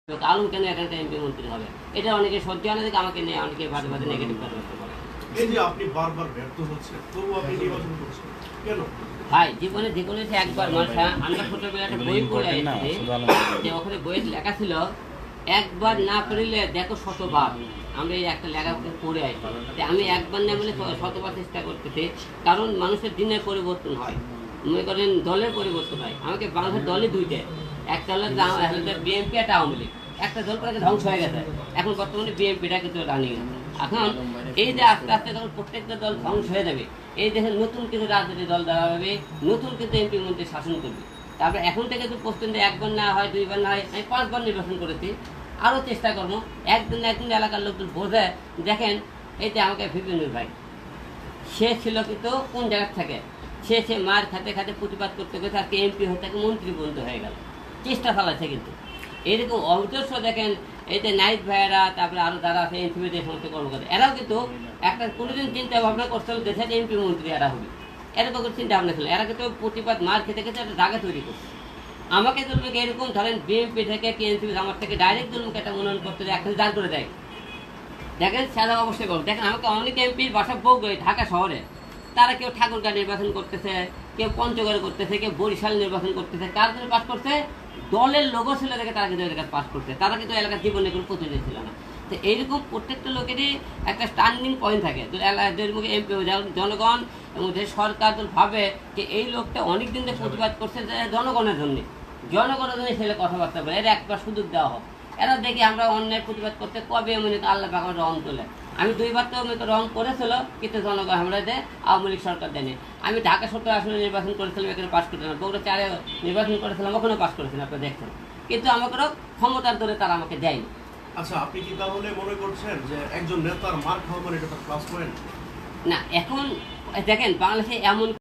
আলম কেন এখানকার এমপি মন্ত্রী হবে, এটা অনেকে সহ্য হয় না দেখে আমাকে নিয়ে অনেকে ভালো ভালো নেগেটিভ কথাবার্তা বলে। এই যে আপনি বারবার ব্যর্থ হচ্ছেন তবু আপনি নির্বাচন করছেন কেন? ভাই জীবনে যে কোনো একবার মানুষ, আমরা ছোটবেলায় একটা বই পড়ে আসছি যে ওখানে বইয়ের লেখা ছিল একবার না পড়লে দেখো শতবার। আমরা এই একটা লেখা পড়ে আসি, আমি একবার না বলে শতবার চেষ্টা করতেছি, কারণ মানুষের দিনের পরিবর্তন হয়, মনে করেন দলের পরিবর্তন হয়। আমাকে বাংলাদেশের দলই দুইটা, একটা হলো বিএনপি, একটা আওয়ামী লীগ। একটা দল করে ধ্বংস হয়ে গেছে, এখন বর্তমানে বিএনপিটা কিন্তু রানিং। এখন এই যে আস্তে আস্তে যখন প্রত্যেকটা দল ধ্বংস হয়ে যাবে, এই দেশে নতুন কিছু রাজনৈতিক দল দাঁড়াবে, নতুন কিন্তু এমপি মন্ত্রী শাসন করবে। তারপরে এখন থেকে তো প্রস্তুত একবার না হয়, দুইবার না হয়, আমি 5 বার নির্বাচন করেছি, আরও চেষ্টা করবো। একদিন এলাকার লোকজন বোঝে। দেখেন এই যে আমাকে ভিপিনুর ভাই, সে ছিল কিন্তু কোন জায়গার থেকে, সে মার খাতে খাতে প্রতিবাদ করতে করতে আজকে এমপি হয়ে থাকে মন্ত্রী পর্যন্ত হয়ে গেল, চেষ্টা চালাচ্ছে। কিন্তু এরকম অজস্র দেখেন এই যে নাইট ভাইয়েরা, তারপরে আরও যারা আছে এনসিপিতে সমস্ত কর্মকর্তা, এরাও কিন্তু একটা কোনোদিন চিন্তা ভাবনা করছিল দেশের এমপি মন্ত্রী এরা হবে, এরকম চিন্তা ভাবনা ছিল। এরা কিন্তু প্রতিবাদ মার খেতে খেতে একটা জায়গা তৈরি করছে। আমাকে দুর্মুখে এরকম ধরেন বিএনপি থেকে কি এনসিপি আমার থেকে ডাইরেক্ট দুর্মুখে একটা মনোনয়ন করতে একটা দাঁড় করে দেয়। দেখেন সাদা অবশ্যই করবো। দেখেন আমাকে অনেক এমপির বাসা বগুড়ায়, ঢাকা শহরে, তারা কেউ ঠাকুরগাঁও নির্বাচন করতেছে, কেউ পঞ্চগড়ে করতেছে, কেউ বরিশাল নির্বাচন করতেছে। কার জন্য পাস করছে? দলের লোগো ছিল দেখে তারা কিন্তু এলাকায় পাস করছে। তারা কিন্তু এলাকার জীবনে কোনো প্রতিনিধি ছিল না। তো এইরকম প্রত্যেকটা লোকেরই একটা টার্নিং পয়েন্ট থাকে। এমপি জনগণ এবং যে সরকার ভাবে যে এই লোকটা অনেক দিন ধরে প্রতিবাদ করছে জনগণের জন্য, জনগণের জন্য ছেলে কথাবার্তা বলে, এর একবার সুযোগ দেওয়া হোক। এরা দেখি আমরা অন্যায় প্রতিবাদ করতে কবে মনে আল্লাহ পাক আমার রং তোলে। আমি 2 বার তো রং করেছিল, কিন্তু জনগণ আমরা দেয়, আওয়ামী লীগ সরকার দেয়নি। আমি ঢাকা 17 আসনে নির্বাচন করেছিলাম, এখানে পাস করছিলাম। বগুড়া 4-এ নির্বাচন করেছিলাম, ওখানেও পাস করেছিলাম, আপনারা দেখছেন। কিন্তু আমাকেও ক্ষমতার দরে তারা আমাকে দেয়নি। আচ্ছা, আপনি কি তাহলে মনে করছেন যে একজন নেতার মার খাওয়া মানে এটা তার প্লাস পয়েন্ট? না, এখন দেখেন বাংলাদেশে এমন